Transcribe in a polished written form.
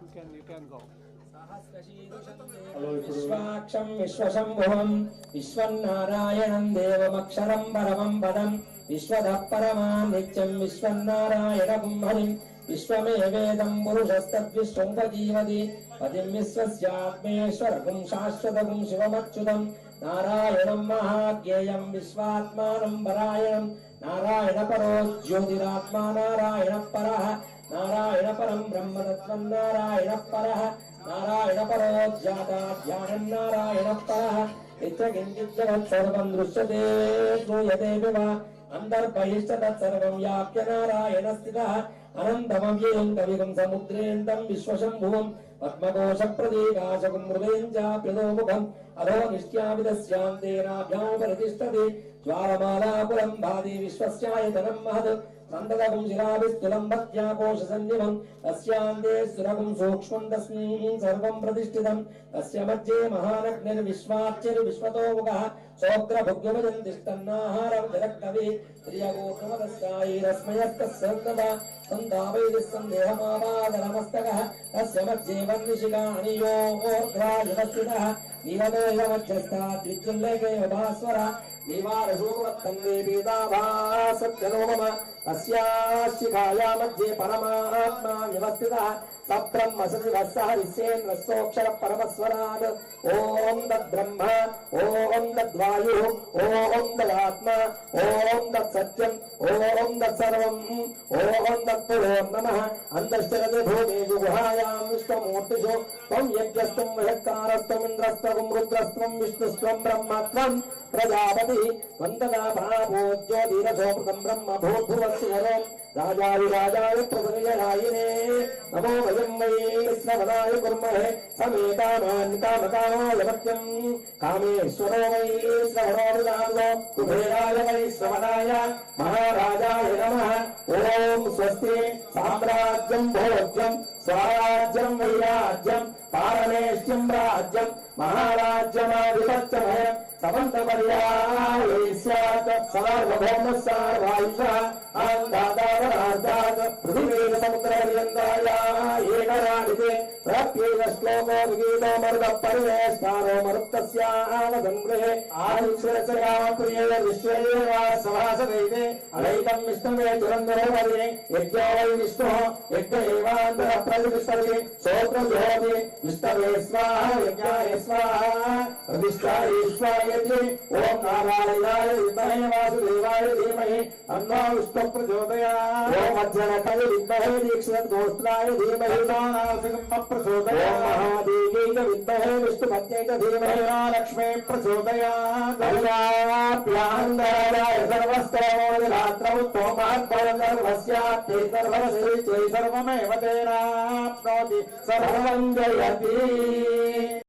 You can go. विश्वाक्षं विश्वशंभुवं विश्वन्नारायणं देवमक्षरं परमं पदं विश्वतः परमां नित्यं विश्वन्नारायणं हरिं विश्वमेवेदं पुरुषस्तद्विश्वमुपजीवति पतिं विश्वस्यात्मेश्वरगुं शाश्वतगुं शिवमच्युतं नारायणं महाज्ञेयं विश्वात्मानं परायणं नारायणपरो ज्योतिरात्मा नारायणः परः नारायण परं ब्रह्मतत्त्वं नारायणः परः नारायण परो ज्ञाता ध्यानं नारायण परः इत्र किञ्चित् जगत् सर्वं दृश्यते श्रूयते वा अन्तर्बहिश्च तत्सर्वं व्याप्य नारायण स्थितः अनन्तमव्ययं कविगं समुद्रेन्दं विश्वशम्भुवं पद्मकोशप्रतीकाशकं हृदयं चाप्यधोमुखम् अधो निष्ट्याविदस्यान्तेनाभ्यामुपरितिष्ठति ज्वालमालाकुलं भाति विश्वस्यायतनं महत् सन्ततगुं शिलाभिस्तुलं भक्त्याकोशसन्निभं तस्यान्ते सुरगुं सूक्ष्मं तस्मिन् सर्वं प्रतिष्ठितं तस्य मध्ये महानग्निर्विश्वाच्यर्विश्वतोमुखः सोग्रभुग्यमजन्तिष्ठन्नाहारं जगत्कविः प्रियगोत्रमतस्यायैरस्मयस्तस्सन्ददा सन्तापैः सन्देहमापादलमस्तकः तस्य मध्ये वह्निशिखा अनियोर्ध्रायुवस्थितः नीलमेघमध्यस्थाद्विज्युल्लेखेव भास्वरः निवारशोकवत्तन्वे पीताभासत्यनो मम तस्याशिखाया मध्ये परमात्मा व्यवस्थितः सब्रह्मसचिवः सह विश्वेन्द्रस्योऽक्षर परमस्वरात् ॐ तद्ब्रह्म ॐ तद्वायुः ॐ तदात्मा ॐ तत्सत्यम् ॐ तत्सर्वम् ॐ तत्पुरोर्नमः अन्तश्चरते भूमेषु गुहायां विश्वमूर्तिषु त्वं यज्ञस्त्वं वषट्कारस्त्वम् इन्द्रस्त्वं रुद्रस्त्वं विष्णुस्त्वं ब्रह्मत्वं प्रजापतिः त्वं तदा भावो ज्योतिरथोऽमृतं ब्रह्म भूर्भुवस्सुवरो राजाधिराजाय प्रभुजनायिने नमो वयं वै श्रवणाय कुर्महे समेतामान्तामकामाय मत्यं कामेश्वरो वै श्रवणोऽनुदानो कुबेराय वै श्रवणाय महाराजाय नमः ॐ स्वस्ति साम्राज्यं भोज्यं स्वराज्यं वैराज्यं पारमेष्ट्यं राज्यं महाराज्यमाधिपत्यमयं समन्तपर्याये स्यात् सार्वभौमः सार्वायुषः आन्दादावरार्धात् पृथिवीसमुद्रपर्यन्ताय एकराडिते प्रत्येक श्लोको विगीतो मरुतपरिवेष्टारो मरुत्तस्यावसङ्गृहे आयुष्यस्य प्रिये विश्वेव सभासदैते अनैकं विष्णवे दुरन्दरो वर्ये यज्ञो वै विष्णुः यज्ञ एवान्तरः प्रतिष्ठति सोत्रं जुहोति विष्णवे स्वाहा यज्ञाय स्वाहा प्रतिष्ठाय ईश्वरायति ॐ नारायणाय विद्महे वासुदेवाय धीमहि तन्नो विष्णुः प्रचोदयात् ॐ मध्यनकवे विद्महे दीक्षितगोत्राय धीमहि नासिकं प्रचोदयात् ॐ महादेवीक विद्महे विष्णुपत्नीक धीमहि लक्ष्मी प्रचोदयात् कल्याप्यान्दराय सर्वस्तमोदिरात्रौ त्वमहद्भवं सर्वस्याप्यै सर्वस्य सर्वमेव तेनाप्नोति सर्वं जयति।